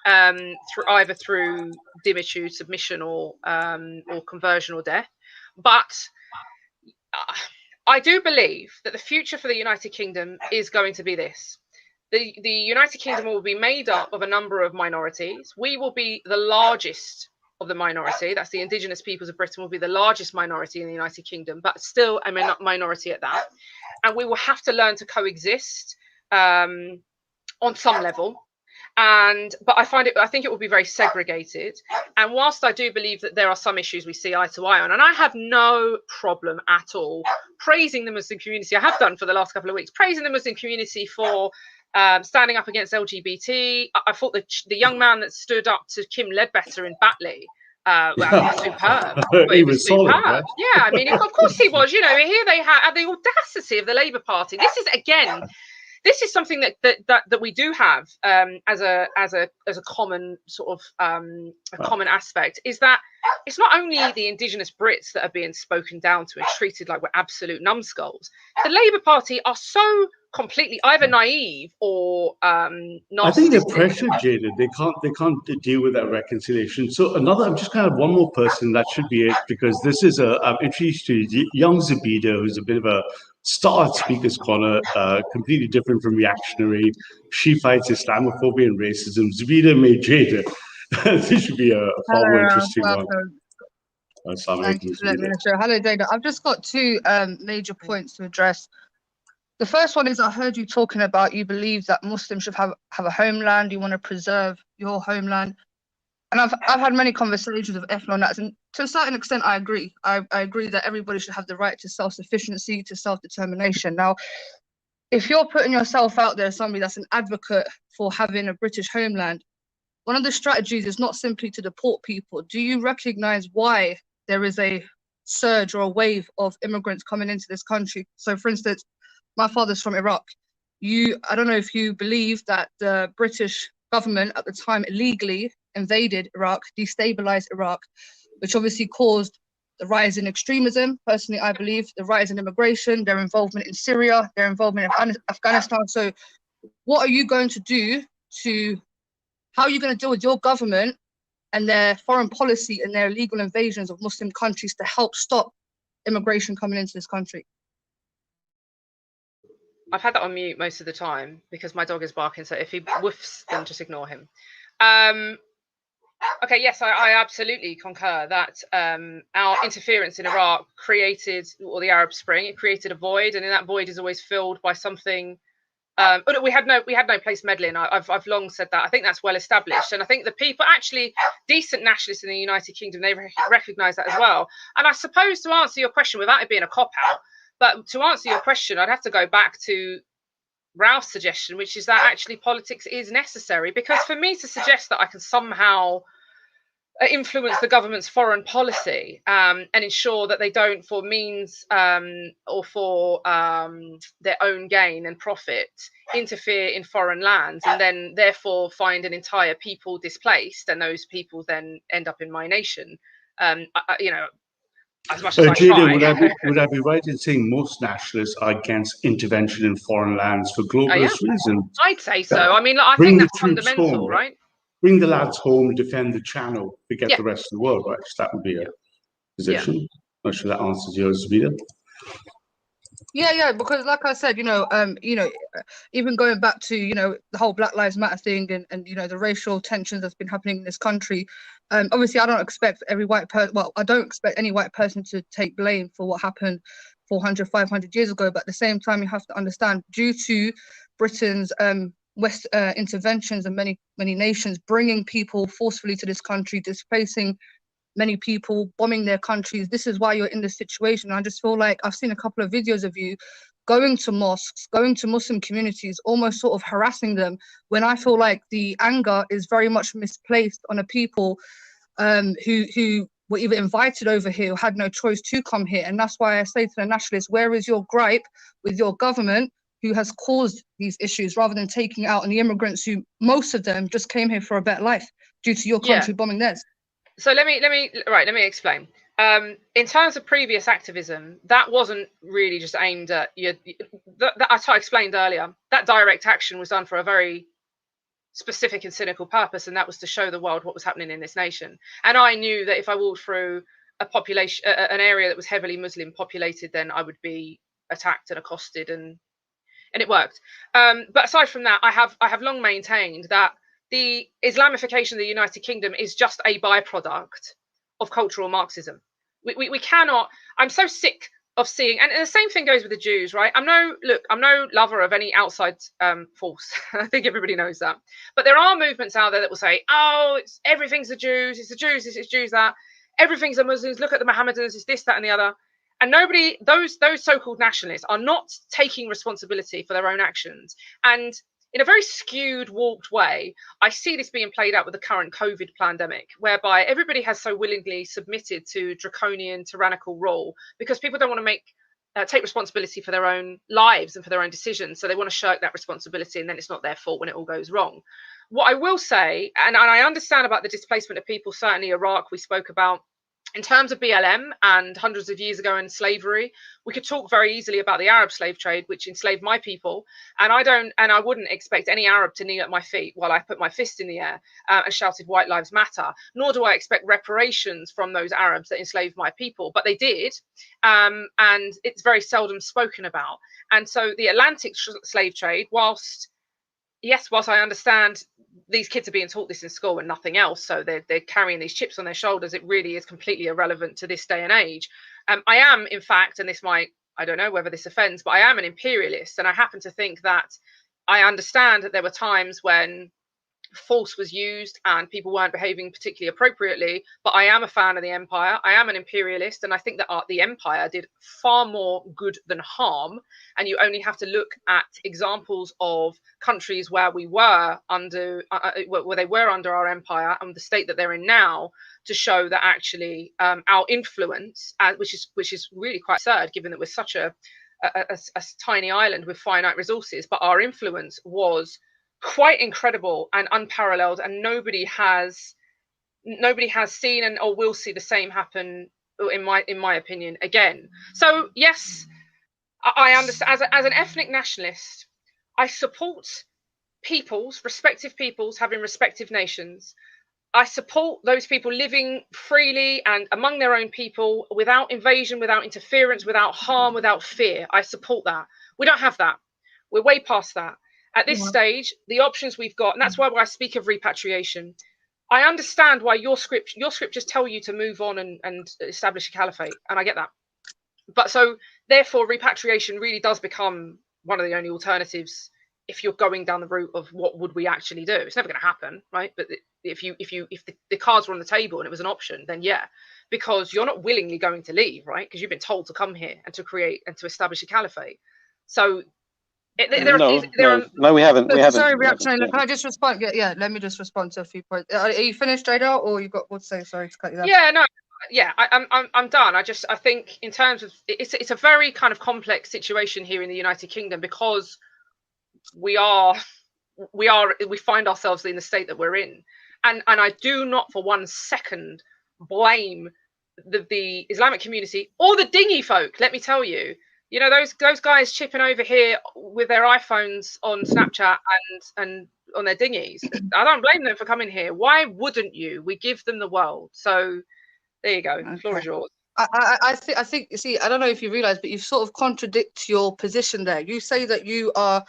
line, through dimitude, submission, or conversion or death. But I do believe that the future for the United Kingdom is going to be this. The United Kingdom will be made up of a number of minorities. We will be the largest of the minority. That's the indigenous peoples of Britain will be the largest minority in the United Kingdom, but still a minority at that. And we will have to learn to coexist on some level. But I think it will be very segregated. And whilst I do believe that there are some issues we see eye to eye on, and I have no problem at all praising the Muslim community, I have done for the last couple of weeks, praising the Muslim community for standing up against LGBT. I thought the young man that stood up to Kim Ledbetter in Batley, superb. He was superb. Solid, right? Yeah, I mean, of course he was. You know, here they had the audacity of the Labour Party. This is something that we do have as a common sort of common aspect, is that it's not only the indigenous Brits that are being spoken down to and treated like we're absolute numbskulls. The Labour Party are so completely either naive or narcissistic. I think they're pressured, Jayda. They can't deal with that reconciliation. So I'm just kind of one more person, that should be it, because this is I'm introduced to young Zoubida, who's a bit of a star at Speaker's Corner, completely different from reactionary. She fights Islamophobia and racism. Zoubida made Jayda. This should be a far more interesting one. Thank you for letting me know. Hello, Jayda. I've just got two major points to address. The first one is, I heard you talking about you believe that Muslims should have a homeland. You want to preserve your homeland. And I've had many conversations with ethno-nats, and to a certain extent, I agree. I agree that everybody should have the right to self-sufficiency, to self-determination. Now, if you're putting yourself out there as somebody that's an advocate for having a British homeland, one of the strategies is not simply to deport people. Do you recognize why there is a surge or a wave of immigrants coming into this country? So, for instance, my father's from Iraq. I don't know if you believe that the British government at the time illegally invaded Iraq, destabilized Iraq, which obviously caused the rise in extremism. Personally, I believe the rise in immigration, their involvement in Syria, their involvement in Afghanistan. So what are you going to do how are you going to deal with your government and their foreign policy and their illegal invasions of Muslim countries to help stop immigration coming into this country? I've had that on mute most of the time because my dog is barking, so if he woofs, then just ignore him. Okay, yes, I absolutely concur that our interference in Iraq created, or the Arab Spring, it created a void, and in that void is always filled by something. But we had no place meddling. I've long said that. I think that's well established, and I think the people, actually decent nationalists in the United Kingdom, they recognise that as well. And I suppose, to answer your question without it being a cop out, but to answer your question, I'd have to go back to Ralph's suggestion, which is that actually politics is necessary. Because for me to suggest that I can somehow influence the government's foreign policy and ensure that they don't, for means or for their own gain and profit, interfere in foreign lands and then therefore find an entire people displaced, and those people then end up in my nation, as much as I try. Would I be right in saying most nationalists are against intervention in foreign lands for globalist reasons? I'd say so. I mean, I think that's fundamental, home, right? Bring the lads home, defend the channel, forget the rest of the world, right? So that would be a position. Yeah. Not sure that answers yours, Zoubida. Yeah, because like I said, even going back to, the whole Black Lives Matter thing and the racial tensions that's been happening in this country. Obviously, I don't expect I don't expect any white person to take blame for what happened 400, 500 years ago. But at the same time, you have to understand, due to Britain's West interventions and many nations bringing people forcefully to this country, displacing many people, bombing their countries. This is why you're in this situation. I just feel like I've seen a couple of videos of you going to mosques, going to Muslim communities, almost sort of harassing them, when I feel like the anger is very much misplaced on a people who were either invited over here or had no choice to come here. And that's why I say to the nationalists, where is your gripe with your government who has caused these issues, rather than taking out on the immigrants who, most of them, just came here for a better life due to your country bombing theirs? So let me explain. In terms of previous activism, that wasn't really just aimed at you. That I explained earlier. That direct action was done for a very specific and cynical purpose, and that was to show the world what was happening in this nation. And I knew that if I walked through a population, an area that was heavily Muslim populated, then I would be attacked and accosted, and it worked. But aside from that, I have long maintained that the Islamification of the United Kingdom is just a byproduct of cultural Marxism. We cannot. I'm so sick of seeing, and the same thing goes with the Jews, right? I'm no lover of any outside force. I think everybody knows that. But there are movements out there that will say, "Oh, everything's the Jews. It's the Jews. It's Jews that. Everything's the Muslims. Look at the Mohammedans. It's this, that, and the other." And nobody, those so-called nationalists, are not taking responsibility for their own actions. And in a very skewed, warped way, I see this being played out with the current COVID pandemic, whereby everybody has so willingly submitted to draconian, tyrannical rule because people don't want to take responsibility for their own lives and for their own decisions. So they want to shirk that responsibility, and then it's not their fault when it all goes wrong. What I will say, and I understand about the displacement of people, certainly Iraq, we spoke about. In terms of BLM and hundreds of years ago in slavery, we could talk very easily about the Arab slave trade, which enslaved my people. And I wouldn't expect any Arab to kneel at my feet while I put my fist in the air and shouted "White Lives Matter." Nor do I expect reparations from those Arabs that enslaved my people, but they did, and it's very seldom spoken about. And so the Atlantic slave trade, whilst I understand these kids are being taught this in school and nothing else, so they're carrying these chips on their shoulders, it really is completely irrelevant to this day and age. I am, in fact, and this might, I don't know whether this offends, but I am an imperialist, and I happen to think that I understand that there were times when force was used and people weren't behaving particularly appropriately, but I am a fan of the empire. I am an imperialist, and I think that the empire did far more good than harm. And you only have to look at examples of countries where we were under where they were under our empire and the state that they're in now to show that actually our influence, which is really quite absurd given that we're such a tiny island with finite resources, but our influence was quite incredible and unparalleled, and nobody has seen and or will see the same happen, in my opinion, again. So yes, I understand, as an ethnic nationalist, I support respective peoples having respective nations. I support those people living freely and among their own people without invasion, without interference, without harm, without fear. I support that. We don't have that. We're way past that. At this stage, the options we've got, and that's why I speak of repatriation. I understand why your scriptures tell you to move on and establish a caliphate, and I get that. But so therefore, repatriation really does become one of the only alternatives if you're going down the route of what would we actually do. It's never going to happen, right? But if the cards were on the table and it was an option, then yeah, because you're not willingly going to leave, right? Because you've been told to come here and to create and to establish a caliphate. So. No, we haven't. Sorry, Reactionary. Can I just respond? Yeah, let me just respond to a few points. Are you finished, Jayda, or you got what to say? Sorry to cut you off. Yeah, no, yeah, I'm done. I think in terms of it's a very kind of complex situation here in the United Kingdom because we find ourselves in the state that we're in, and I do not for one second blame the Islamic community or the dingy folk. Let me tell you. You know, those guys chipping over here with their iPhones on Snapchat and on their dinghies. I don't blame them for coming here. Why wouldn't you? We give them the world. So there you go. The floor is yours. I think you see, I don't know if you realize, but you sort of contradict your position there. You say that you are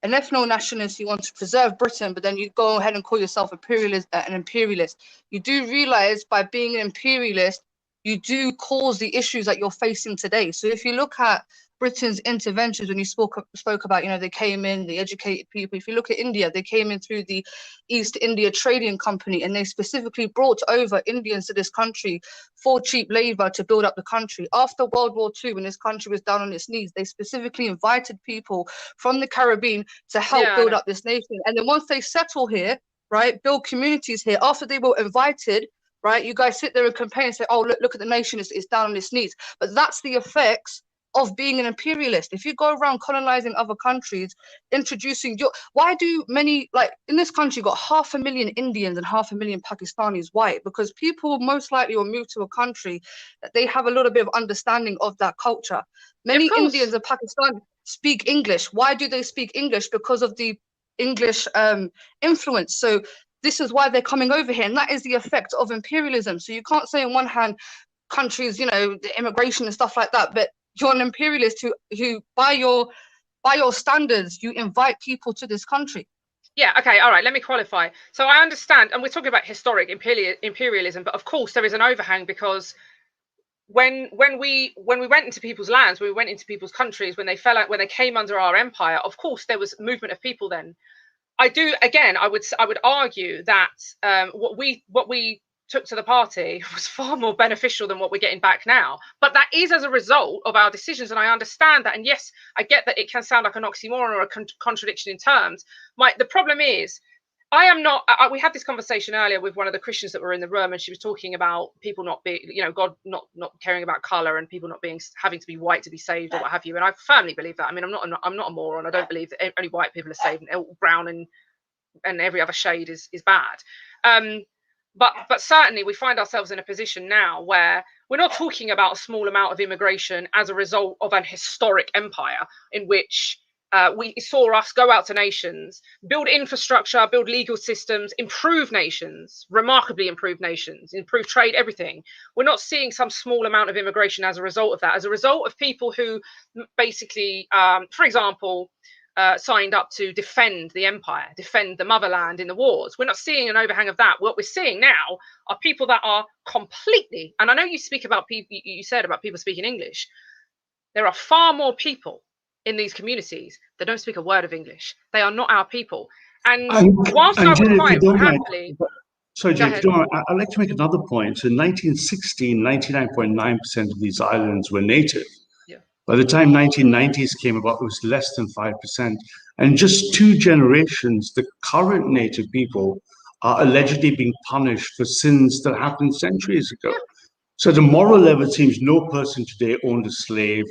an ethno-nationalist, you want to preserve Britain, but then you go ahead and call yourself an imperialist. You do realize by being an imperialist, you do cause the issues that you're facing today. So if you look at Britain's interventions, when you spoke about, you know, they came in, they educated people. If you look at India, they came in through the East India Trading Company, and they specifically brought over Indians to this country for cheap labor to build up the country. After World War II, when this country was down on its knees, they specifically invited people from the Caribbean to help build up this nation. And then once they settle here, right, build communities here, after they were invited, right, you guys sit there and complain and say, oh, look at the nation, it's down on its knees. But that's the effects of being an imperialist. If you go around colonizing other countries, introducing why do many, like in this country, got 500,000 Indians and 500,000 Pakistanis white? Because people most likely will move to a country that they have a little bit of understanding of that culture. Many Indians and Pakistanis speak English. Why do they speak English? Because of the English influence. So this is why they're coming over here, and that is the effect of imperialism. So you can't say on one hand, countries, you know, the immigration and stuff like that, but you're an imperialist who by your standards, you invite people to this country. Yeah, okay, all right, let me qualify. So I understand, and we're talking about historic imperialism, but of course there is an overhang, because when we went into people's lands, we went into people's countries, when they came under our empire, of course there was movement of people then. I would argue that what we took to the party was far more beneficial than what we're getting back now. But that is as a result of our decisions, and I understand that. And yes, I get that it can sound like an oxymoron or a contradiction in terms. The problem is, I am not. We had this conversation earlier with one of the Christians that were in the room, and she was talking about people not being, you know, God not caring about color, and people not having to be white to be saved or what have you. And I firmly believe that. I mean, I'm not a moron. I don't believe that only white people are saved, and brown and every other shade is bad. But certainly we find ourselves in a position now where we're not talking about a small amount of immigration as a result of an historic empire in which we saw us go out to nations, build infrastructure, build legal systems, improve nations, remarkably improve nations, improve trade, everything. We're not seeing some small amount of immigration as a result of that, as a result of people who basically, for example, signed up to defend the empire, defend the motherland in the wars. We're not seeing an overhang of that. What we're seeing now are people that are completely, and I know you speak about people, you said about people speaking English. There are far more people in these communities that don't speak a word of English. They are not our people. And whilst I would quite happily... Sorry, Jay, I'd like to make another point. So in 1916, 99.9% of these islands were native. By the time 1990s came about, it was less than 5%. And just 2 generations, the current native people are allegedly being punished for sins that happened centuries ago. So at a moral level, it seems no person today owned a slave.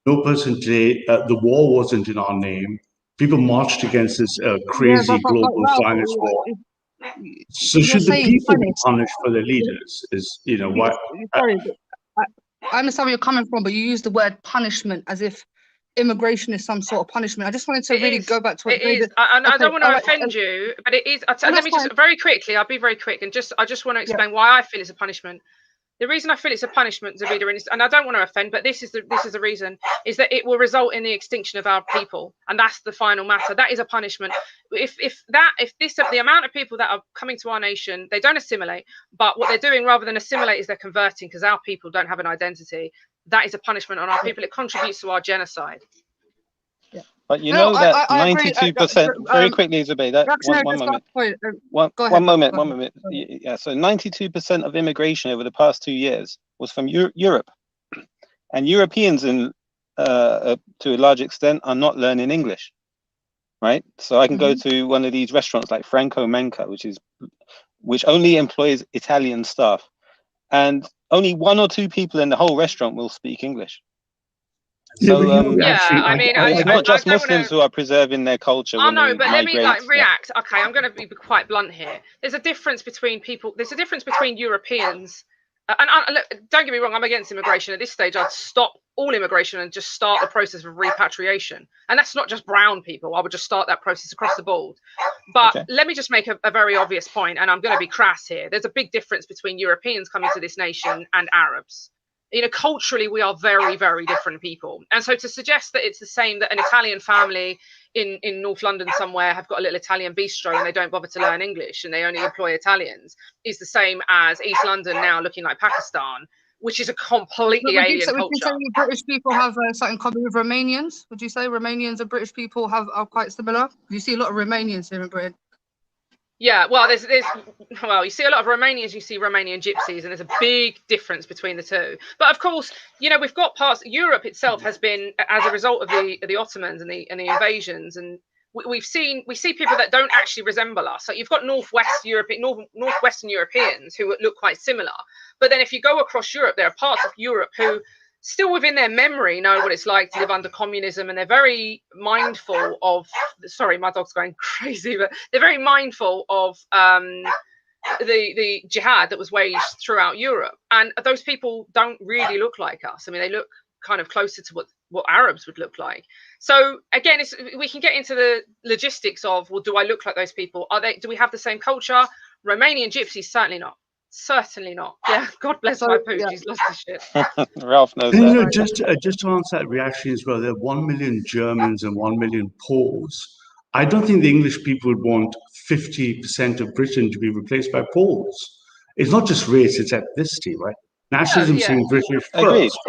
No person today, the war wasn't in our name. People marched against this crazy global Zionist war. So should the people be punished for their leaders? Why? Sorry, I understand where you're coming from, but you use the word punishment as if immigration is some sort of punishment. I just wanted to really go back to it. It is. I don't want to offend you, but it is. Let me just very quickly. I'll be very quick, and I just want to explain why I feel it's a punishment. The reason I feel it's a punishment, Zoubida, and I don't want to offend, but this is the reason, is that it will result in the extinction of our people, and that's the final matter. That is a punishment. If the amount of people that are coming to our nation, they don't assimilate, but what they're doing rather than assimilate is they're converting, because our people don't have an identity. That is a punishment on our people. It contributes to our genocide. But you know that 92%, very quickly, Zoubida, one moment. Yeah, so 92% of immigration over the past 2 years was from Europe. And Europeans, to a large extent, are not learning English, right? So I can go to one of these restaurants like Franco Manca, which only employs Italian staff. And only 1 or 2 people in the whole restaurant will speak English. So it's not just Muslims who are preserving their culture. Oh no, but let me react. Okay, I'm going to be quite blunt here. There's a difference between people. There's a difference between Europeans. Look, don't get me wrong, I'm against immigration. At this stage, I'd stop all immigration and just start the process of repatriation. And that's not just brown people. I would just start that process across the board. But let me just make a very obvious point, and I'm going to be crass here. There's a big difference between Europeans coming to this nation and Arabs. Culturally, we are very, very different people. And so to suggest that it's the same, that an Italian family in North London somewhere have got a little Italian bistro and they don't bother to learn English and they only employ Italians, is the same as East London now looking like Pakistan, which is a completely alien culture. Would you say British people have something common with Romanians? Would you say Romanians and British people are quite similar? You see a lot of Romanians here in Britain. Yeah, well, you see a lot of Romanians, you see Romanian gypsies, and there's a big difference between the two. But of course, we've got parts. Europe itself has been, as a result of the Ottomans and the invasions, and we see people that don't actually resemble us. So you've got northwestern Europeans who look quite similar. But then if you go across Europe, there are parts of Europe who still within their memory know what it's like to live under communism, and they're very mindful of, sorry, my dog's going crazy, but they're very mindful of the jihad that was waged throughout Europe. And those people don't really look like us. I mean, they look kind of closer to what what Arabs would look like. So again, we can get into the logistics of, well, do I look like those people? Do we have the same culture? Romanian gypsies, certainly not. Certainly not. Yeah, God bless my pooch. He's lost his shit. Ralph knows that. Just to answer that reaction as well, there are 1 million Germans and 1 million Poles. I don't think the English people would want 50% of Britain to be replaced by Poles. It's not just race, it's ethnicity, right? Nationalism saying British Agreed. first.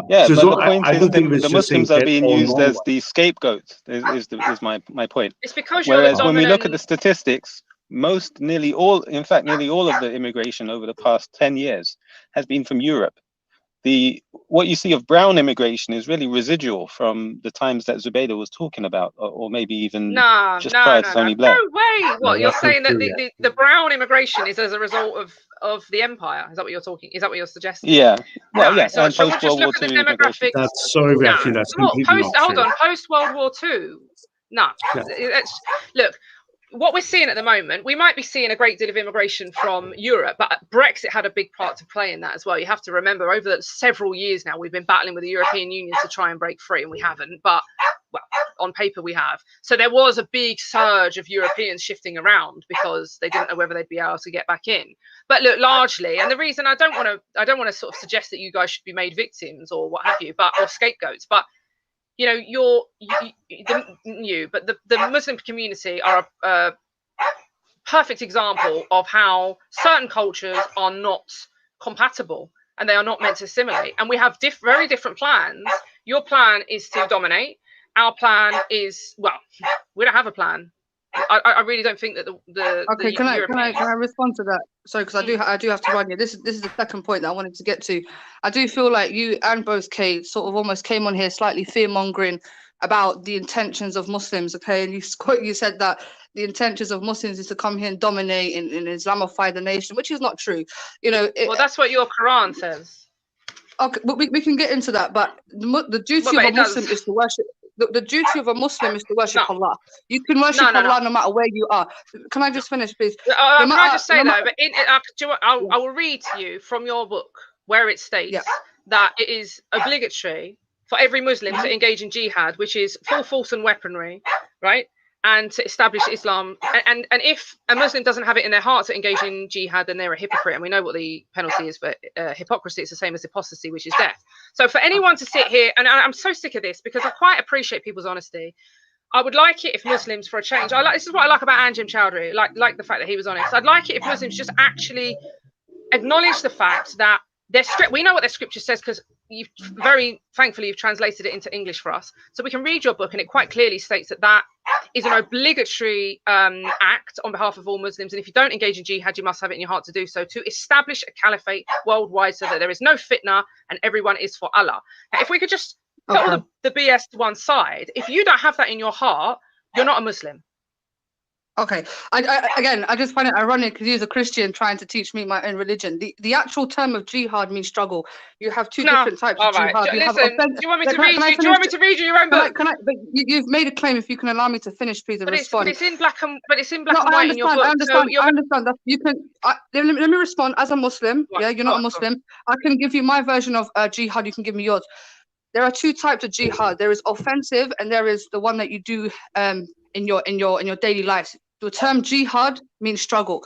Yeah, so but the point is the Muslims are being used as the scapegoat, is my point. It's because whereas when we look at the statistics, nearly all of the immigration over the past 10 years has been from Europe. What you see of brown immigration is really residual from the times that Zoubida was talking about, or maybe even prior to Tony Blair. No way! What you're saying that the brown immigration is as a result of the empire? Is that what you're talking? Is that what you're suggesting? Yeah. Well, yeah. So and post World War II demographics. That's reaction. That's completely not true. Hold on. Post World War II. No. Look. What we're seeing at the moment, we might be seeing a great deal of immigration from Europe, but Brexit had a big part to play in that as well. You have to remember, over several years now, we've been battling with the European Union to try and break free, and we haven't. But, well, on paper we have. So there was a big surge of Europeans shifting around because they didn't know whether they'd be able to get back in. But look, largely, and the reason I don't want to sort of suggest that you guys should be made victims or what have you, or scapegoats, but you know, the Muslim community are a perfect example of how certain cultures are not compatible and they are not meant to assimilate. And we have very different plans. Your plan is to dominate. Our plan is, well, we don't have a plan. I really don't think that okay. Can I respond to that? Sorry, because I do have to run here. This is the second point that I wanted to get to. I do feel like you and both Kate sort of almost came on here slightly fear mongering about the intentions of Muslims. Okay, and you said that the intentions of Muslims is to come here and dominate and Islamify the nation, which is not true. You know. Well, that's what your Quran says. Okay, but we can get into that. But the duty of a Muslim is to worship. The duty of a Muslim is to worship Allah. You can worship Allah no matter where you are. Can I just finish, please? Can I just say though? But I will read to you from your book where it states that it is obligatory for every Muslim to engage in jihad, which is full force and weaponry, right? And to establish Islam. And if a Muslim doesn't have it in their heart to engage in jihad, then they're a hypocrite. And we know what the penalty is for hypocrisy. It's the same as apostasy, which is death. So for anyone to sit here, and I'm so sick of this because I quite appreciate people's honesty. I would like it if Muslims, for a change, this is what I like about Anjem Choudary, like the fact that he was honest. I'd like it if Muslims just actually acknowledge the fact that we know what their scripture says because you've very thankfully you've translated it into English for us, so we can read your book and it quite clearly states that is an obligatory act on behalf of all Muslims, and if you don't engage in jihad, you must have it in your heart to do so, to establish a caliphate worldwide so that there is no fitna and everyone is for Allah. Now, if we could just put all the BS to one side, if you don't have that in your heart, you're not a Muslim. Okay, I just find it ironic because he's a Christian trying to teach me my own religion. The actual term of jihad means struggle. You have two different types of jihad. Do you want me to read you your own book? But you've made a claim. If you can allow me to finish, please, and respond. But it's in black and white in your book. I understand that you can. Let me respond as a Muslim. Yeah, you're not a Muslim. I can give you my version of jihad. You can give me yours. There are two types of jihad. There is offensive, and there is the one that you do in your daily life. The term jihad means struggle.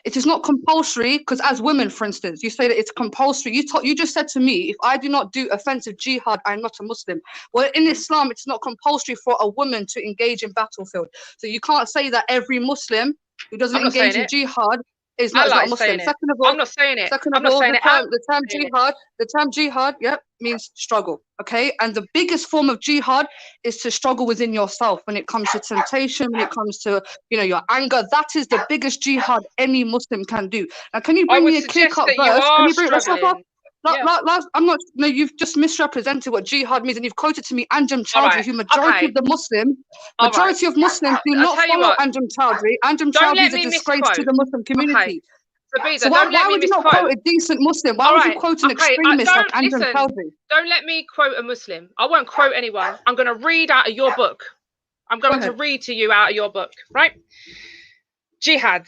It is not compulsory because, as women, for instance, you say that it's compulsory. You just said to me, if I do not do offensive jihad, I'm not a Muslim. Well, in Islam, it's not compulsory for a woman to engage in battlefield. So you can't say that every Muslim who doesn't engage in jihad is not a Muslim. Second of all, I'm not saying it. Second of all, the term jihad, means struggle. Okay, and the biggest form of jihad is to struggle within yourself when it comes to temptation, when it comes to your anger. That is the biggest jihad any Muslim can do. Now, can you bring me a clear-cut verse? Can you bring I'm not. No, you've just misrepresented what jihad means, and you've quoted to me Anjem Choudary, who majority of Muslims do not follow Anjem Choudary. Anjem Choudary is a disgrace to the Muslim community. Zoubida, so why would you not quote a decent Muslim? Why would you quote an extremist like Anjem Choudary? Don't let me quote a Muslim. I won't quote anyone. I'm going to read out of your book. I'm going to read to you out of your book, right? Jihad.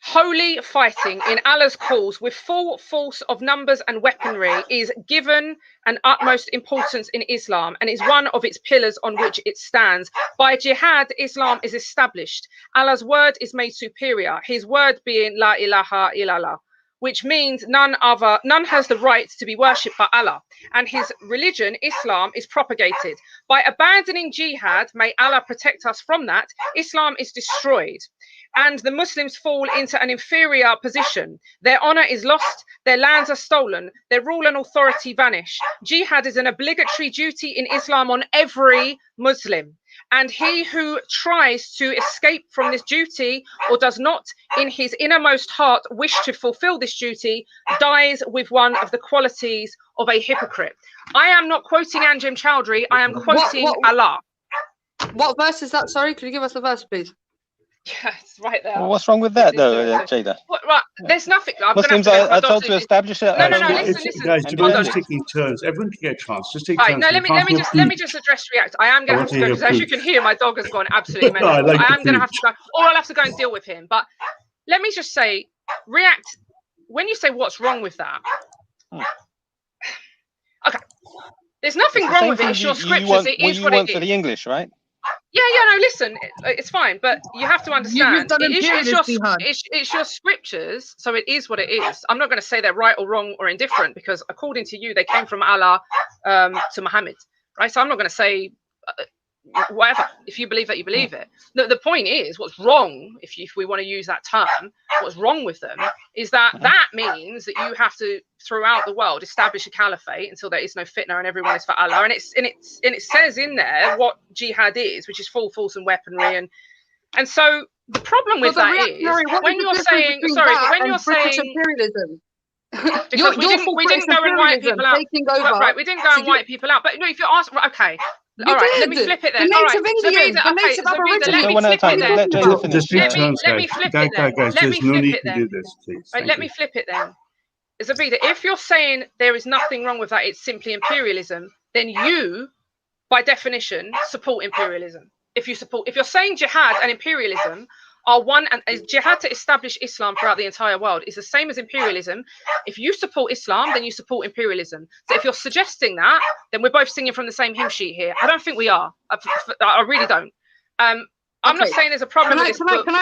Holy fighting in Allah's cause with full force of numbers and weaponry is given an utmost importance in Islam and is one of its pillars on which it stands. By jihad, Islam is established. Allah's word is made superior, his word being La ilaha illallah, which means none has the right to be worshipped but Allah, and his religion, Islam, is propagated. By abandoning jihad, may Allah protect us from that, Islam is destroyed, and the Muslims fall into an inferior position. Their honor is lost, their lands are stolen, their rule and authority vanish. Jihad is an obligatory duty in Islam on every Muslim, and he who tries to escape from this duty or does not in his innermost heart wish to fulfill this duty dies with one of the qualities of a hypocrite. I am not quoting Anjem Chowdhury, I am quoting Allah. What verse is that? Sorry, could you give us the verse, please? Yeah, it's right there. Well, what's wrong with that, though, Jayda? Right, there's nothing. Muslims are told to establish it. No, listen. Guys, we're just taking turns. Everyone can get a chance. Just take turns. No, let me just address React. I am going to have to go because, as you can hear, my dog has gone absolutely mental. I am going to have to go, or I'll have to go and deal with him. But let me just say, React. When you say what's wrong with that, okay, there's nothing wrong with it. It's your scriptures. It is what it is. For the English, right? Yeah, no, listen, it's fine, but you have to understand, it's your scriptures, so it is what it is. I'm not going to say they're right or wrong or indifferent, because according to you, they came from Allah to Muhammad, right? So I'm not going to say whatever. If you believe that, you believe it. The point is, what's wrong, if we want to use that term, what's wrong with them is that means that you have to, throughout the world, establish a caliphate until there is no fitna and everyone is for Allah. And it says in there what jihad is, which is full force and weaponry. And so the problem with that is when you're saying, sorry, but when you're saying imperialism. Because we didn't go and wipe people out. Right, we didn't go and wipe people out. But no, if you ask, okay. All right, let me flip it then. The native Indians, the native Aborigines. Let me flip it then. Guys, there's no need to do this, please. Right, let me flip it then. Zoubida, if you're saying there is nothing wrong with that, it's simply imperialism, then you, by definition, support imperialism. If you're saying jihad and imperialism are one, and jihad to establish Islam throughout the entire world is the same as imperialism. If you support Islam, then you support imperialism. So if you're suggesting that, then we're both singing from the same hymn sheet here. I don't think we are. I really don't. I'm not saying there's a problem with this book. Can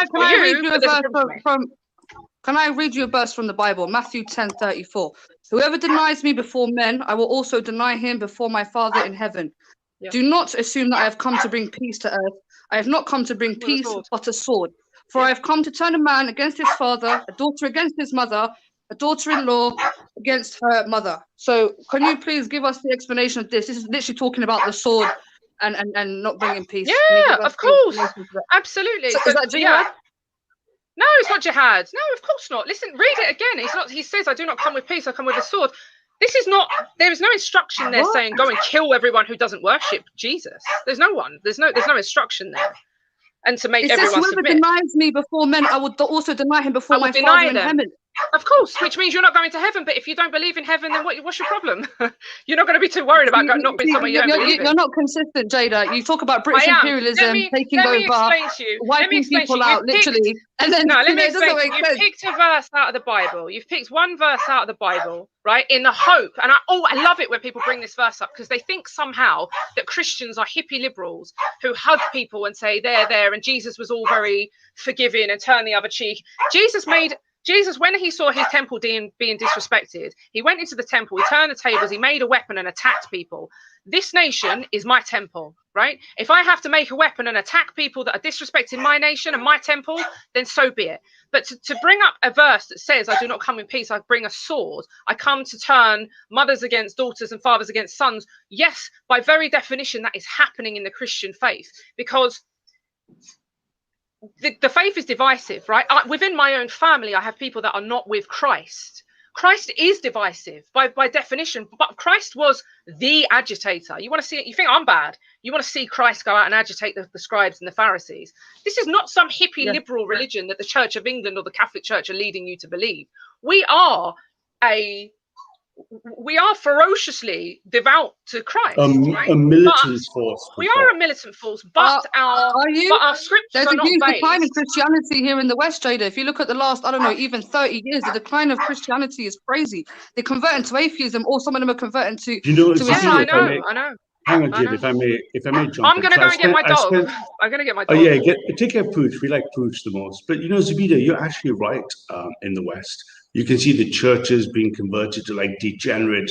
I read you a verse from the Bible? Matthew 10:34. Whoever denies me before men, I will also deny him before my Father in heaven. Yeah. Do not assume that I have come to bring peace to earth. I have not come to bring peace, but a sword. For I have come to turn a man against his father, a daughter against his mother, a daughter-in-law against her mother. So can you please give us the explanation of this? This is literally talking about the sword and not bringing peace. Yeah, of course. Absolutely. So is that jihad? No, it's not jihad. No, of course not. Listen, read it again. It's not. He says, I do not come with peace, I come with a sword. This is not, there is no instruction there saying go and kill everyone who doesn't worship Jesus. There's no instruction there. And to make everyone submit. Whoever denies me before men, I will also deny him before my Father in heaven. Of course, which means you're not going to heaven. But if you don't believe in heaven, then what's your problem? You're not going to be too worried about not being somewhere you don't believe in. You're not consistent, Jayda. You talk about British imperialism taking over, wiping people out, literally. And then let me explain. You've picked a verse out of the Bible. You've picked one verse out of the Bible, right? In the hope, and I love it when people bring this verse up because they think somehow that Christians are hippie liberals who hug people and say there, and Jesus was all very forgiving and turn the other cheek. Jesus, when he saw his temple being disrespected, he went into the temple, he turned the tables, he made a weapon and attacked people. This nation is my temple, right? If I have to make a weapon and attack people that are disrespecting my nation and my temple, then so be it. But to bring up a verse that says, I do not come in peace, I bring a sword, I come to turn mothers against daughters and fathers against sons. Yes, by very definition, that is happening in the Christian faith because the faith is divisive, right? Within my own family, I have people that are not with Christ. Christ is divisive by definition, but Christ was the agitator. You want to see it? You think I'm bad? You want to see Christ go out and agitate the scribes and the Pharisees? This is not some hippie liberal religion that the Church of England or the Catholic Church are leading you to believe. We are a we are ferociously devout to Christ, right? A militant force. We are a militant force, but our scriptures are not based. There's a decline in Christianity here in the West, Jayda. If you look at the last, I don't know, even 30 years, the decline of Christianity is crazy. They're converting to atheism, or some of them are converting to. I know. Hang on, Jayda, if I may jump I'm going to go and get my dog. I'm going to get my dog. Oh, yeah, take a pooch. We like pooch the most. But, Zoubida, you're actually right in the West. You can see the churches being converted to, like, degenerate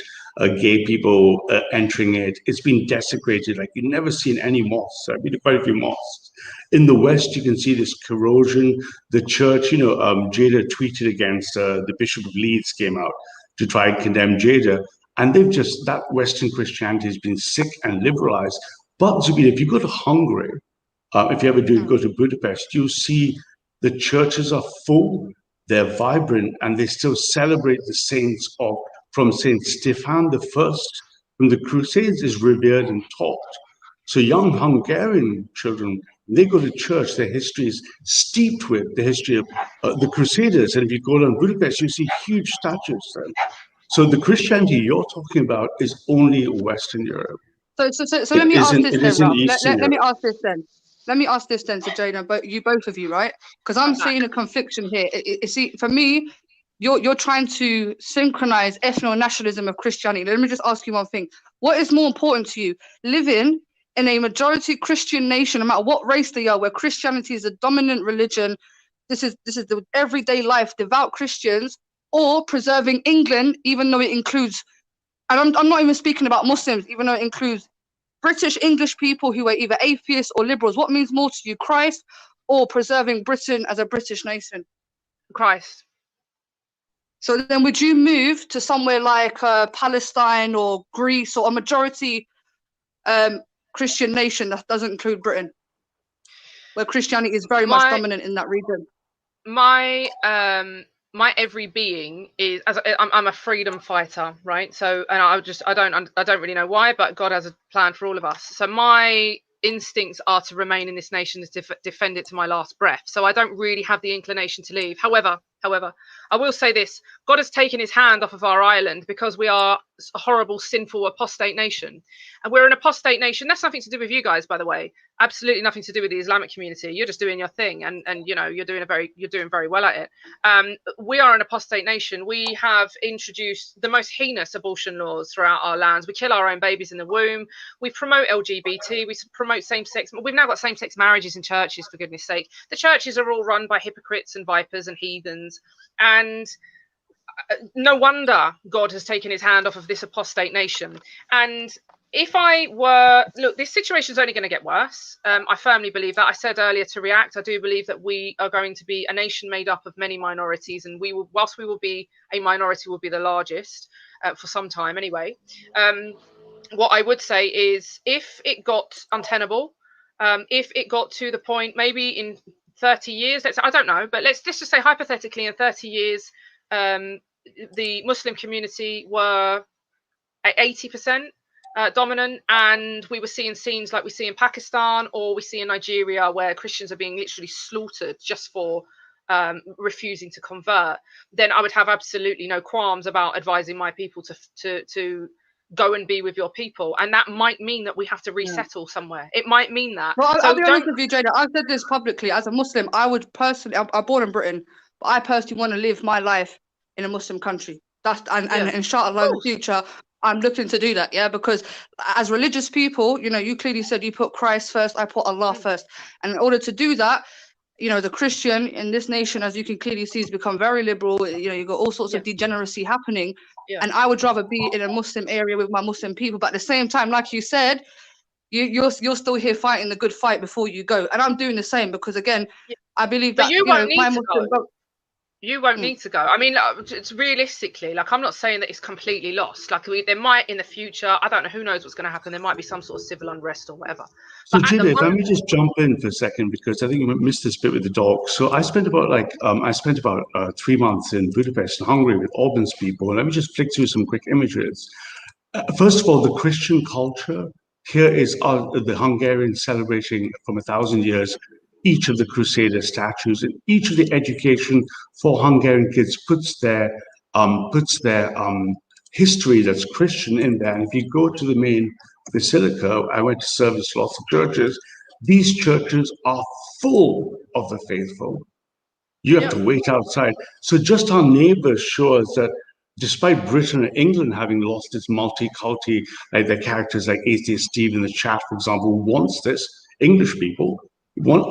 gay people entering it. It's been desecrated. Like, you've never seen any mosques. I've been to quite a few mosques. In the West, you can see this corrosion. The church, Jayda tweeted against the Bishop of Leeds came out to try and condemn Jayda. And that Western Christianity has been sick and liberalized. But, Zoubida, if you go to Hungary, if you ever go to Budapest, you'll see the churches are full, they're vibrant, and they still celebrate the saints from Saint Stephen I from the Crusades is revered and taught. So young Hungarian children, they go to church, their history is steeped with the history of the Crusaders. And if you go down Budapest, you see huge statues there. So the Christianity you're talking about is only Western Europe. So let me ask this then, let me ask this then. Let me ask this then to Jayda, but both of you, right? Because I'm seeing a confliction here. See, for me, you're trying to synchronize ethno-nationalism of Christianity. Let me just ask you one thing. What is more important to you? Living in a majority Christian nation, no matter what race they are, where Christianity is a dominant religion, this is the everyday life, devout Christians, or preserving England, even though it includes, and I'm not even speaking about Muslims, even though it includes British English people who are either atheists or liberals. What means more to you, Christ or preserving Britain as a British nation? Christ. So then would you move to somewhere like Palestine or Greece, or a majority Christian nation that doesn't include Britain, where Christianity is very much dominant in that region? My every being is, I'm a freedom fighter, right? So, and I don't really know why, but God has a plan for all of us. So my instincts are to remain in this nation, to defend it to my last breath. So I don't really have the inclination to leave. However, I will say this: God has taken his hand off of our island because we are a horrible, sinful, apostate nation. And we're an apostate nation. That's nothing to do with you guys, by the way. Absolutely nothing to do with the Islamic community. You're just doing your thing, and you're doing very well at it. We are an apostate nation. We have introduced the most heinous abortion laws throughout our lands. We kill our own babies in the womb. We promote LGBT. We promote same-sex. We've now got same-sex marriages in churches, for goodness sake. The churches are all run by hypocrites and vipers and heathens, and no wonder God has taken his hand off of this apostate nation. And if I were, look, this situation is only going to get worse. I firmly believe that. I said earlier to react, I do believe that we are going to be a nation made up of many minorities, and whilst we will be a minority, will be the largest for some time anyway. What I would say is, if it got untenable, if it got to the point, maybe in 30 years, I don't know, but let's just say hypothetically in 30 years, the Muslim community were at 80% dominant, and we were seeing scenes like we see in Pakistan, or we see in Nigeria, where Christians are being literally slaughtered just for refusing to convert, then I would have absolutely no qualms about advising my people to go and be with your people. And that might mean that we have to resettle somewhere. It might mean that. Well, I'll be honest with you, Jayda. I've said this publicly. As a Muslim, I would personally, I'm born in Britain, but I personally want to live my life in a Muslim country. And inshallah in the future, I'm looking to do that, because as religious people, you clearly said you put Christ first, I put Allah first. And in order to do that, the Christian in this nation, as you can clearly see, has become very liberal. You've got all sorts of degeneracy happening. And I would rather be in a Muslim area with my Muslim people. But at the same time, like you said, you're still here fighting the good fight before you go. And I'm doing the same because, again, I believe that my Muslim... You won't need to go. I mean, it's realistically, I'm not saying that it's completely lost. There might in the future, I don't know, who knows what's going to happen. There might be some sort of civil unrest or whatever. So, Jayda, if I may just jump in for a second, because I think you missed this bit with the dog. So I spent about 3 months in Budapest, Hungary, with Orban's people. Let me just flick through some quick images. First of all, the Christian culture here is the Hungarians celebrating from 1,000 years each of the Crusader statues, and each of the education for Hungarian kids puts their history that's Christian in there. And if you go to the main basilica, I went to service lots of churches. These churches are full of the faithful. You have to wait outside. So just our neighbors show us that despite Britain and England having lost its multiculti, like the characters like Atheist Steve in the chat, for example, wants this, English people,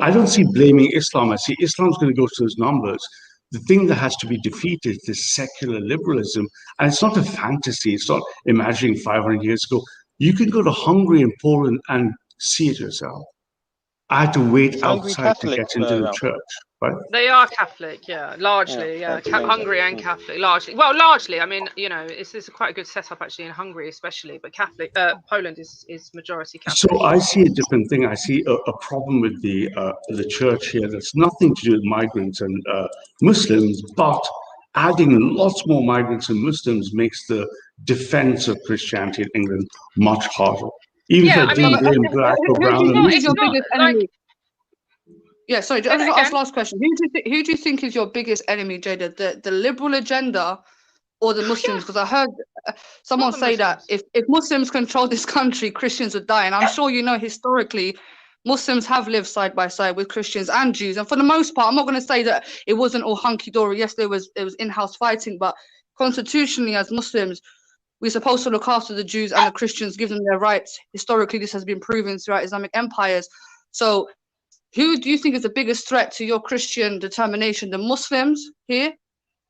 I don't see blaming Islam. I see Islam's going to go to those numbers. The thing that has to be defeated is secular liberalism. And it's not a fantasy. It's not imagining 500 years ago. You can go to Hungary and Poland and see it yourself. I had to wait outside to get into the church. Right? They are Catholic, largely, Hungary and Catholic, largely. Well, largely. I mean, it's quite a good setup actually in Hungary, especially. But Catholic, Poland is majority Catholic. So I see a different thing. I see a problem with the church here. That's nothing to do with migrants and Muslims, but adding lots more migrants and Muslims makes the defense of Christianity in England much harder. Even if I didn't blame black or brown. Who is your biggest enemy? Yeah, sorry, I'll just ask last question. Who do you think is your biggest enemy, Jayda? The liberal agenda or the Muslims? Because I heard someone say that if Muslims control this country, Christians would die. And I'm sure you know historically, Muslims have lived side by side with Christians and Jews. And for the most part, I'm not going to say that it wasn't all hunky-dory. Yes, there was in-house fighting, but constitutionally as Muslims, we're supposed to look after the Jews and the Christians, give them their rights. Historically, this has been proven throughout Islamic empires. So who do you think is the biggest threat to your Christian determination, the Muslims here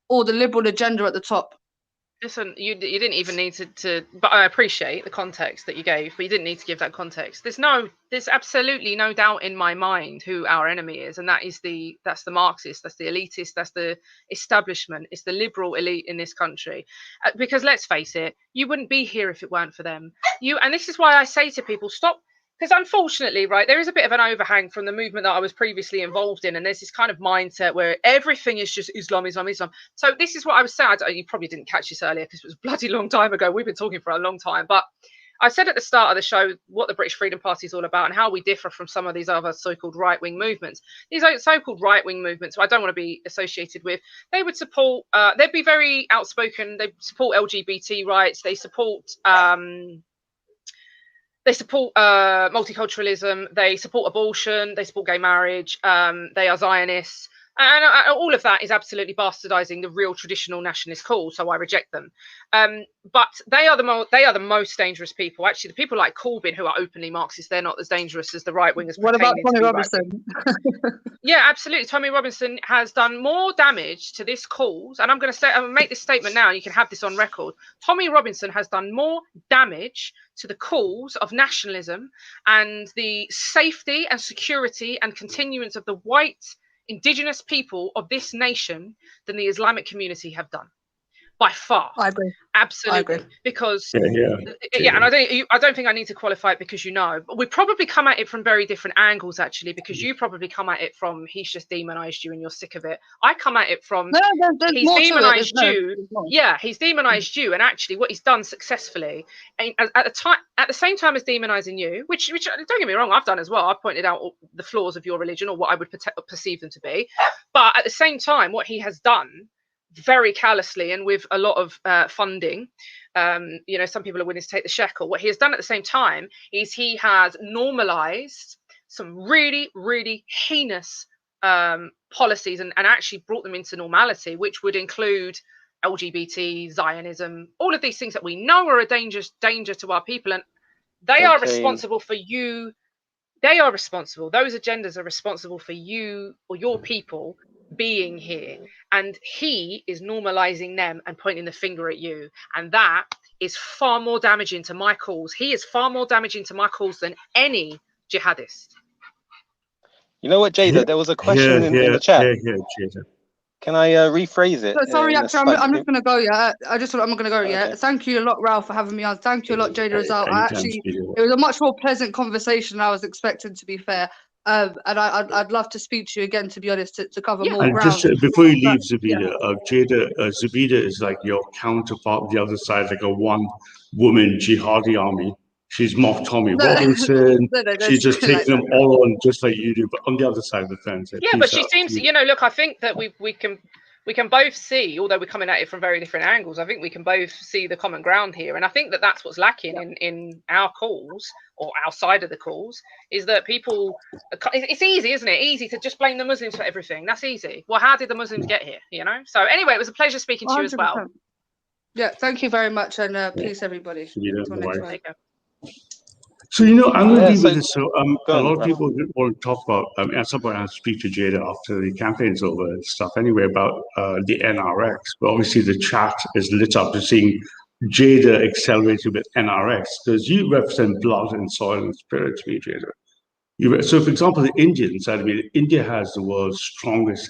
or the liberal agenda at the top? Listen, you didn't even need to, but I appreciate the context that you gave, but you didn't need to give that context. There's absolutely no doubt in my mind who our enemy is, and that's the Marxist, that's the elitist, that's the establishment, it's the liberal elite in this country. Because let's face it, you wouldn't be here if it weren't for them. And this is why I say to people, stop. Because unfortunately, right, there is a bit of an overhang from the movement that I was previously involved in. And there's this kind of mindset where everything is just Islam, Islam, Islam. So this is what I was saying. You probably didn't catch this earlier because it was a bloody long time ago. We've been talking for a long time. But I said at the start of the show what the British Freedom Party is all about and how we differ from some of these other so-called right-wing movements. These so-called right-wing movements, who I don't want to be associated with, they would support, they'd be very outspoken. They support LGBT rights. They support... They support multiculturalism, they support abortion, they support gay marriage, they are Zionists. And all of that is absolutely bastardizing the real traditional nationalist cause, so I reject them. But they are the most dangerous people. Actually, the people like Corbyn, who are openly Marxist, they're not as dangerous as the right-wingers. What about Tommy Robinson? Yeah, absolutely. Tommy Robinson has done more damage to this cause, and I'm going to make this statement now, and you can have this on record. Tommy Robinson has done more damage to the cause of nationalism and the safety and security and continuance of the white indigenous people of this nation than the Islamic community have done, by far. I agree. Absolutely. I agree. Because and I don't think I need to qualify it because but we probably come at it from very different angles actually, because you probably come at it from he's just demonized you and you're sick of it. I come at it from he's demonized you. He's demonized you, and actually what he's done successfully at the same time as demonizing you, which don't get me wrong, I've done as well. I've pointed out the flaws of your religion or what I would perceive them to be, but at the same time what he has done very callously and with a lot of funding, some people are willing to take the shekel. What he has done at the same time is he has normalized some really, really heinous policies and actually brought them into normality, which would include LGBT, Zionism, all of these things that we know are a danger to our people. And they are responsible for you. They are responsible. Those agendas are responsible for you or your people being here, and he is normalizing them and pointing the finger at you, and that is far more damaging to my cause. He is far more damaging to my cause than any jihadist. You know what, Jayda? There was a question in the chat. Can I rephrase it? Sorry, actually, I'm just going to go. I'm going to go. Okay. Thank you a lot, Ralph, for having me on. Thank you a lot, Jayda, as well. It was a much more pleasant conversation than I was expecting, to be fair. And I'd love to speak to you again, to be honest, to cover more ground. Just before you leave, Zoubida, Jayda, Zoubida is like your counterpart on the other side, like a one-woman jihadi army. She's mocked Tommy Robinson. She's just taking them all on, just like you do, but on the other side of the fence. Yeah, but she seems, look, I think that we we can both see, although we're coming at it from very different angles, I think we can both see the common ground here. And I think that that's what's lacking in our calls, or outside of the calls, is that people, it's easy, isn't it? Easy to just blame the Muslims for everything. That's easy. Well, how did the Muslims get here? You know? So anyway, it was a pleasure speaking to you as well. Yeah, thank you very much, and peace, everybody. So, I'm going to leave with this. So, a lot of people want to talk about, at some point I'll speak to Jayda after the campaign's over and stuff anyway, about the NRX. But obviously the chat is lit up to seeing Jayda accelerated with NRX, because you represent blood and soil and spirit to me, Jayda. So, for example, the Indians, India has the world's strongest